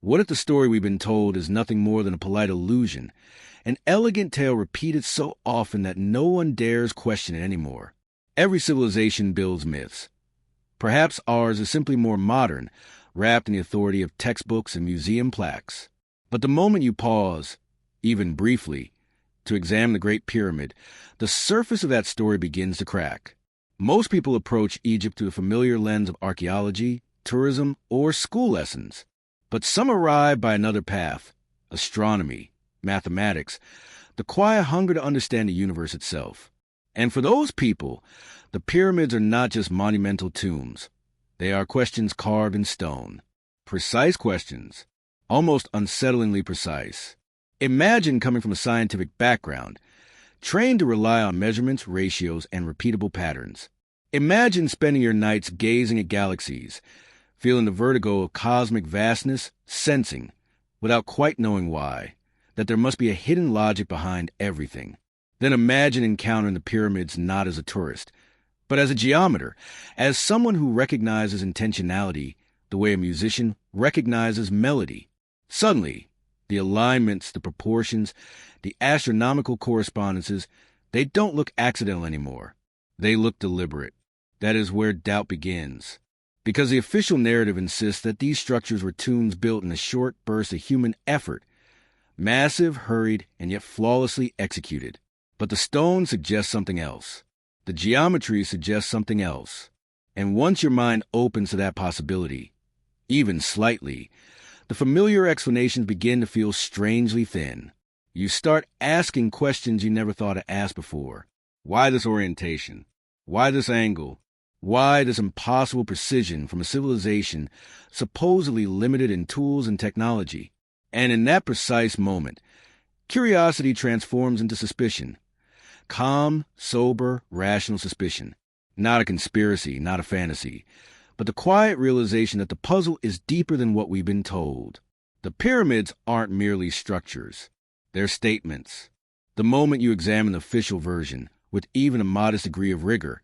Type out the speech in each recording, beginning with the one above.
What if the story we've been told is nothing more than a polite illusion, an elegant tale repeated so often that no one dares question it anymore? Every civilization builds myths. Perhaps ours is simply more modern, wrapped in the authority of textbooks and museum plaques. But the moment you pause, even briefly, to examine the Great Pyramid, the surface of that story begins to crack. Most people approach Egypt through a familiar lens of archaeology, tourism, or school lessons. But some arrive by another path: astronomy, mathematics, the quiet hunger to understand the universe itself. And for those people, the pyramids are not just monumental tombs. They are questions carved in stone. Precise questions, almost unsettlingly precise. Imagine coming from a scientific background, trained to rely on measurements, ratios, and repeatable patterns. Imagine spending your nights gazing at galaxies, feeling the vertigo of cosmic vastness, sensing, without quite knowing why, that there must be a hidden logic behind everything. Then imagine encountering the pyramids not as a tourist, but as a geometer, as someone who recognizes intentionality the way a musician recognizes melody. Suddenly, the alignments, the proportions, the astronomical correspondences, they don't look accidental anymore. They look deliberate. That is where doubt begins. Because the official narrative insists that these structures were tombs built in a short burst of human effort, massive, hurried, and yet flawlessly executed. But the stone suggests something else. The geometry suggests something else. And once your mind opens to that possibility, even slightly, the familiar explanations begin to feel strangely thin. You start asking questions you never thought to ask before. Why this orientation? Why this angle? Why this impossible precision from a civilization supposedly limited in tools and technology? And in that precise moment, curiosity transforms into suspicion. Calm, sober, rational suspicion. Not a conspiracy, not a fantasy, but the quiet realization that the puzzle is deeper than what we've been told. The pyramids aren't merely structures. They're statements. The moment you examine the official version, with even a modest degree of rigor,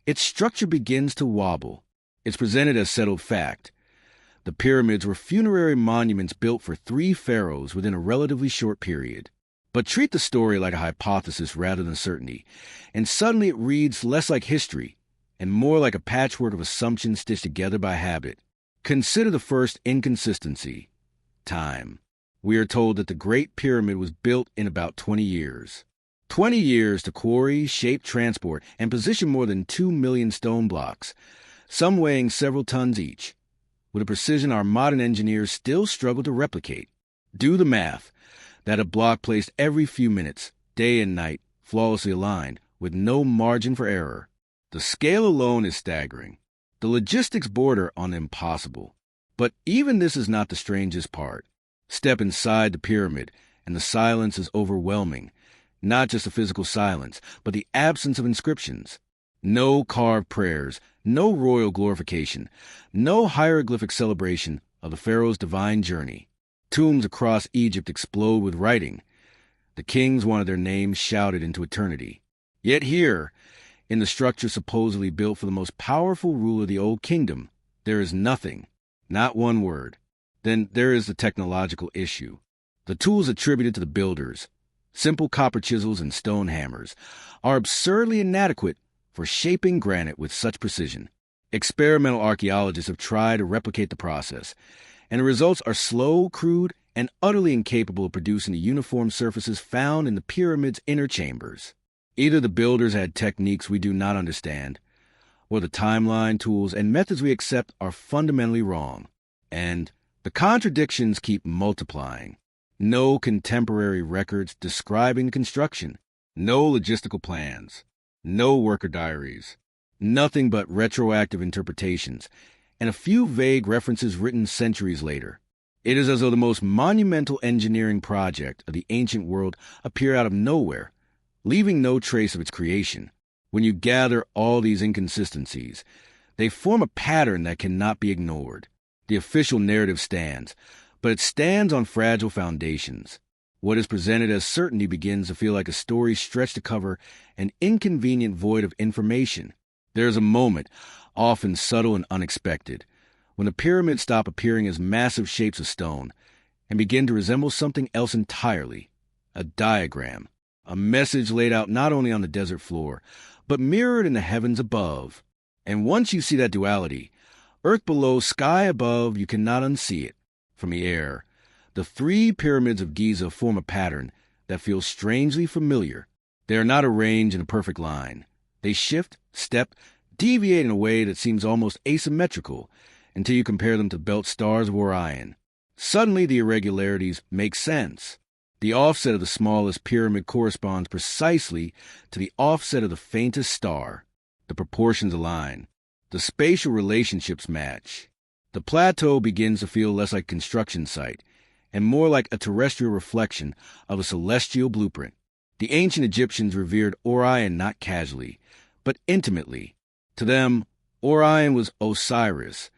its structure begins to wobble. It's presented as settled fact. The pyramids were funerary monuments built for 3 pharaohs within a relatively short period. But treat the story like a hypothesis rather than certainty, and suddenly it reads less like history and more like a patchwork of assumptions stitched together by habit. Consider the first inconsistency: time. We are told that the Great Pyramid was built in about 20 years. 20 years to quarry, shape, transport, and position more than 2 million stone blocks, some weighing several tons each, with a precision our modern engineers still struggle to replicate. Do the math. That a block placed every few minutes, day and night, flawlessly aligned, with no margin for error. The scale alone is staggering. The logistics border on impossible. But even this is not the strangest part. Step inside the pyramid, and the silence is overwhelming. Not just the physical silence, but the absence of inscriptions. No carved prayers, no royal glorification, no hieroglyphic celebration of the pharaoh's divine journey. Tombs across Egypt explode with writing. The kings wanted their names shouted into eternity. Yet here, in the structure supposedly built for the most powerful ruler of the Old Kingdom, there is nothing, not one word. Then there is the technological issue. The tools attributed to the builders, simple copper chisels and stone hammers, are absurdly inadequate for shaping granite with such precision. Experimental archaeologists have tried to replicate the process, and the results are slow, crude, and utterly incapable of producing the uniform surfaces found in the pyramid's inner chambers. Either the builders had techniques we do not understand, or the timeline, tools, and methods we accept are fundamentally wrong. And the contradictions keep multiplying. No contemporary records describing the construction, no logistical plans, no worker diaries, nothing but retroactive interpretations, and a few vague references written centuries later. It is as though the most monumental engineering project of the ancient world appeared out of nowhere, leaving no trace of its creation. When you gather all these inconsistencies, they form a pattern that cannot be ignored. The official narrative stands, but it stands on fragile foundations. What is presented as certainty begins to feel like a story stretched to cover an inconvenient void of information. There is a moment, often subtle and unexpected, when the pyramids stop appearing as massive shapes of stone and begin to resemble something else entirely, a diagram, a message laid out not only on the desert floor, but mirrored in the heavens above. And once you see that duality, earth below, sky above, you cannot unsee it. From the air, the three pyramids of Giza form a pattern that feels strangely familiar. They are not arranged in a perfect line. They shift, step, deviate in a way that seems almost asymmetrical until you compare them to belt stars of Orion. Suddenly, the irregularities make sense. The offset of the smallest pyramid corresponds precisely to the offset of the faintest star. The proportions align. The spatial relationships match. The plateau begins to feel less like a construction site and more like a terrestrial reflection of a celestial blueprint. The ancient Egyptians revered Orion not casually, but intimately. To them, Orion was Osiris,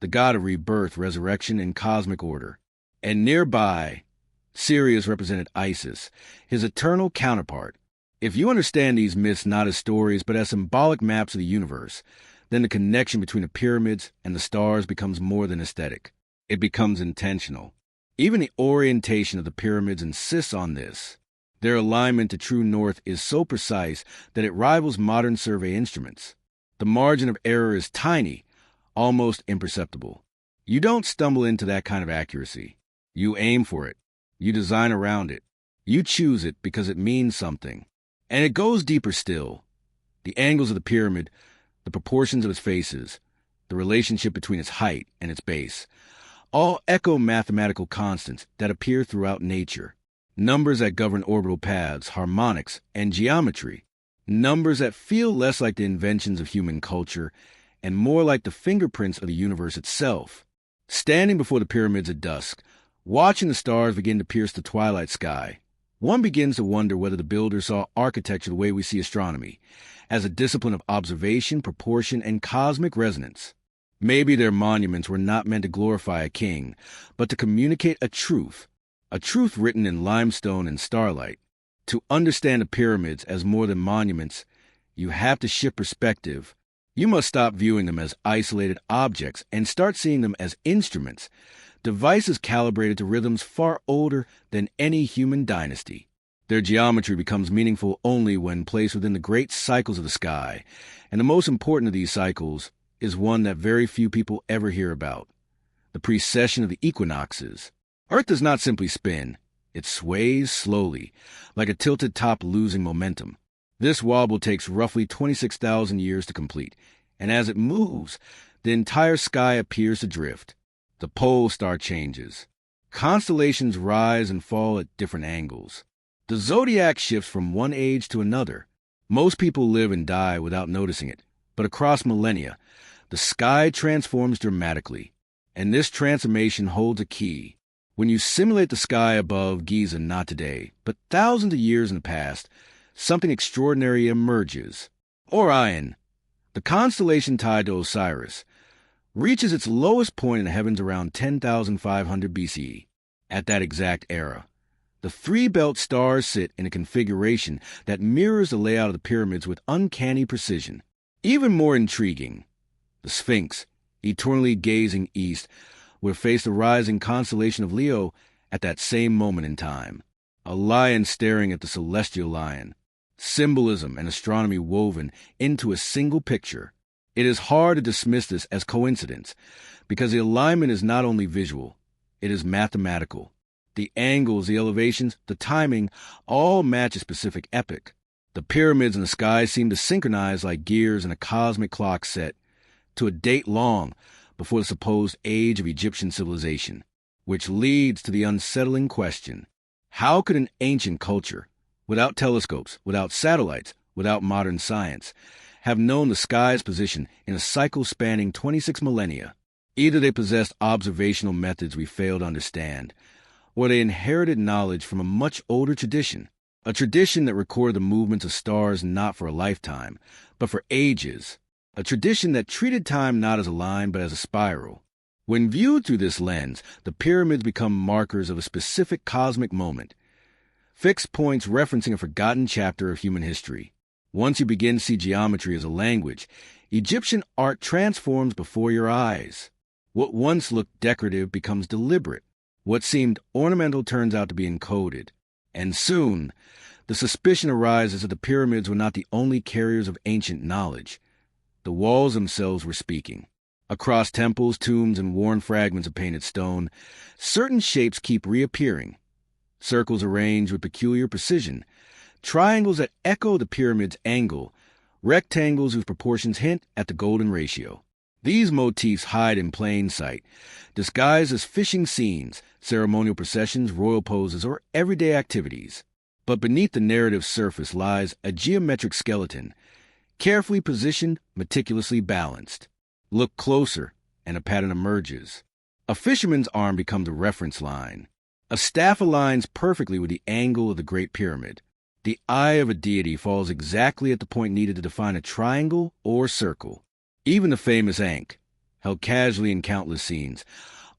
the god of rebirth, resurrection, and cosmic order. And nearby, Sirius represented Isis, his eternal counterpart. If you understand these myths not as stories but as symbolic maps of the universe, then the connection between the pyramids and the stars becomes more than aesthetic. It becomes intentional. Even the orientation of the pyramids insists on this. Their alignment to true north is so precise that it rivals modern survey instruments. The margin of error is tiny, almost imperceptible. You don't stumble into that kind of accuracy. You aim for it. You design around it. You choose it because it means something. And it goes deeper still. The angles of the pyramid, the proportions of its faces, the relationship between its height and its base, all echo mathematical constants that appear throughout nature. Numbers that govern orbital paths, harmonics, and geometry. Numbers that feel less like the inventions of human culture and more like the fingerprints of the universe itself. Standing before the pyramids at dusk, watching the stars begin to pierce the twilight sky, one begins to wonder whether the builders saw architecture the way we see astronomy, as a discipline of observation, proportion, and cosmic resonance. Maybe their monuments were not meant to glorify a king, but to communicate a truth written in limestone and starlight. To understand the pyramids as more than monuments, you have to shift perspective. You must stop viewing them as isolated objects and start seeing them as instruments, devices calibrated to rhythms far older than any human dynasty. Their geometry becomes meaningful only when placed within the great cycles of the sky, and the most important of these cycles is one that very few people ever hear about: the precession of the equinoxes. Earth does not simply spin. It sways slowly, like a tilted top losing momentum. This wobble takes roughly 26,000 years to complete, and as it moves, the entire sky appears to drift. The pole star changes. Constellations rise and fall at different angles. The zodiac shifts from one age to another. Most people live and die without noticing it, but across millennia, the sky transforms dramatically, and this transformation holds a key. When you simulate the sky above Giza not today, but thousands of years in the past, something extraordinary emerges. Orion, the constellation tied to Osiris, reaches its lowest point in the heavens around 10,500 BCE. At that exact era, the three-belt stars sit in a configuration that mirrors the layout of the pyramids with uncanny precision. Even more intriguing, the Sphinx, eternally gazing east, will face the rising constellation of Leo at that same moment in time. A lion staring at the celestial lion. Symbolism and astronomy woven into a single picture. It is hard to dismiss this as coincidence, because the alignment is not only visual, it is mathematical. The angles, the elevations, the timing all match a specific epoch. The pyramids in the sky seem to synchronize like gears in a cosmic clock set to a date long before the supposed age of Egyptian civilization, which leads to the unsettling question: how could an ancient culture, without telescopes, without satellites, without modern science, have known the sky's position in a cycle spanning 26 millennia? Either they possessed observational methods we fail to understand, or they inherited knowledge from a much older tradition, a tradition that recorded the movements of stars not for a lifetime, but for ages, a tradition that treated time not as a line but as a spiral. When viewed through this lens, the pyramids become markers of a specific cosmic moment, fixed points referencing a forgotten chapter of human history. Once you begin to see geometry as a language, Egyptian art transforms before your eyes. What once looked decorative becomes deliberate. What seemed ornamental turns out to be encoded. And soon, the suspicion arises that the pyramids were not the only carriers of ancient knowledge. The walls themselves were speaking. Across temples, tombs, and worn fragments of painted stone, certain shapes keep reappearing. Circles arranged with peculiar precision, triangles that echo the pyramid's angle, rectangles whose proportions hint at the golden ratio. These motifs hide in plain sight, disguised as fishing scenes, ceremonial processions, royal poses, or everyday activities. But beneath the narrative surface lies a geometric skeleton, carefully positioned, meticulously balanced. Look closer, and a pattern emerges. A fisherman's arm becomes a reference line. A staff aligns perfectly with the angle of the Great Pyramid. The eye of a deity falls exactly at the point needed to define a triangle or circle. Even the famous Ankh, held casually in countless scenes,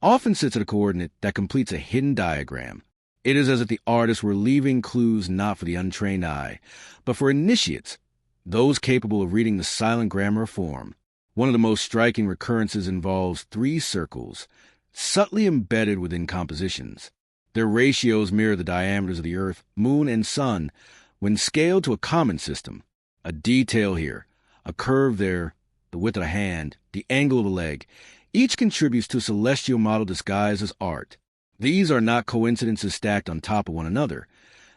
often sits at a coordinate that completes a hidden diagram. It is as if the artists were leaving clues not for the untrained eye, but for initiates, those capable of reading the silent grammar of form. One of the most striking recurrences involves 3 circles, subtly embedded within compositions. Their ratios mirror the diameters of the Earth, Moon, and Sun when scaled to a common system. A detail here, a curve there, the width of a hand, the angle of a leg, each contributes to a celestial model disguised as art. These are not coincidences stacked on top of one another.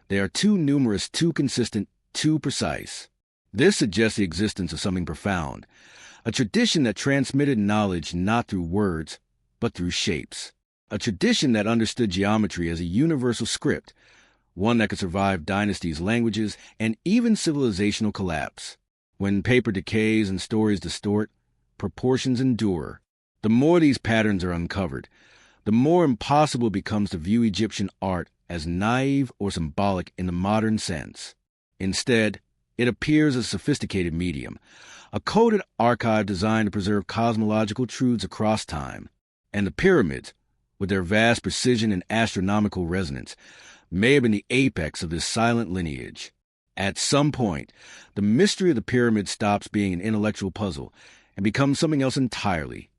They are too numerous, too consistent, too precise. This suggests the existence of something profound, a tradition that transmitted knowledge not through words, but through shapes. A tradition that understood geometry as a universal script, one that could survive dynasties, languages, and even civilizational collapse. When paper decays and stories distort, proportions endure. The more these patterns are uncovered, the more impossible it becomes to view Egyptian art as naive or symbolic in the modern sense. Instead, it appears as a sophisticated medium, a coded archive designed to preserve cosmological truths across time. And the pyramids, with their vast precision and astronomical resonance, may have been the apex of this silent lineage. At some point, the mystery of the pyramid stops being an intellectual puzzle and becomes something else entirely.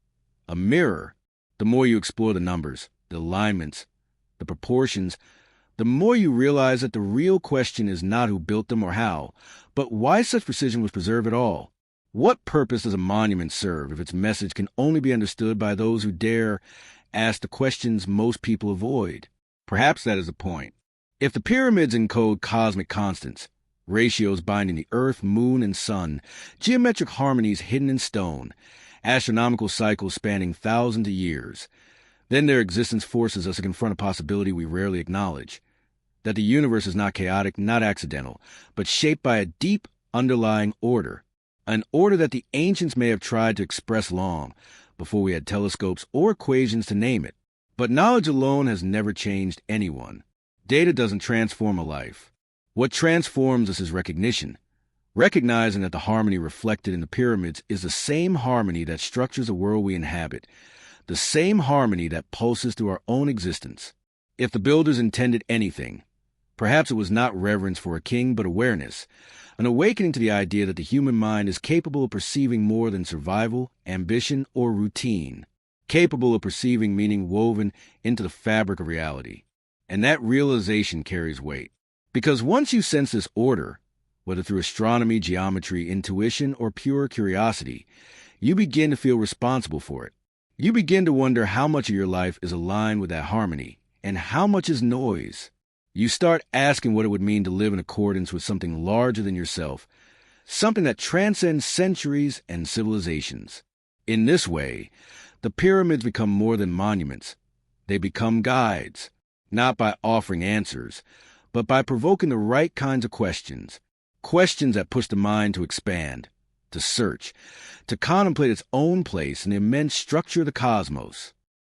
A mirror. The more you explore the numbers, the alignments, the proportions, the more you realize that the real question is not who built them or how, but why such precision was preserved at all. What purpose does a monument serve if its message can only be understood by those who dare ask the questions most people avoid? Perhaps that is the point. If the pyramids encode cosmic constants, ratios binding the Earth, Moon, and Sun, geometric harmonies hidden in stone, astronomical cycles spanning thousands of years, then their existence forces us to confront a possibility we rarely acknowledge, that the universe is not chaotic, not accidental, but shaped by a deep underlying order, an order that the ancients may have tried to express long, before we had telescopes or equations to name it. But knowledge alone has never changed anyone. Data doesn't transform a life. What transforms us is recognition, recognizing that the harmony reflected in the pyramids is the same harmony that structures the world we inhabit, the same harmony that pulses through our own existence. If the builders intended anything, perhaps it was not reverence for a king, but awareness, an awakening to the idea that the human mind is capable of perceiving more than survival, ambition, or routine, capable of perceiving meaning woven into the fabric of reality. And that realization carries weight. Because once you sense this order, whether through astronomy, geometry, intuition, or pure curiosity, you begin to feel responsible for it. You begin to wonder how much of your life is aligned with that harmony, and how much is noise. You start asking what it would mean to live in accordance with something larger than yourself, something that transcends centuries and civilizations. In this way, the pyramids become more than monuments. They become guides, not by offering answers, but by provoking the right kinds of questions, questions that push the mind to expand, to search, to contemplate its own place in the immense structure of the cosmos.